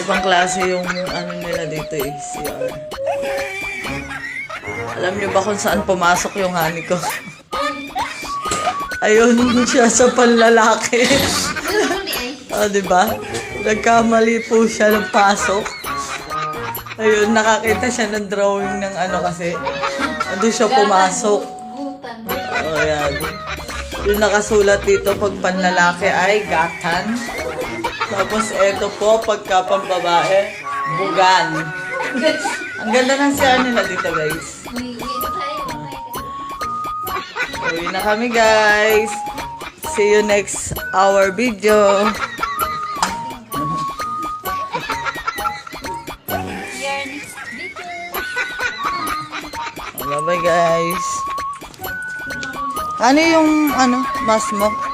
Ibang klase yung ano nila dito eh, CR. Alam niyo ba kung saan pumasok yung honey ko? Ayun siya sa panlalaki. O, diba? Nagkamali po siya ng pasok. Ayun, nakakita siya ng drawing ng ano kasi. Doon siya pumasok. O, yan. Yung nakasulat dito pag panlalaki ay gatan. Tapos eto po, pagka pambabae, bugan. Ang ganda ng siya nila dito, guys. Uwi na kami, guys. See you next our video. Bye-bye, guys. Ano yung mas mo?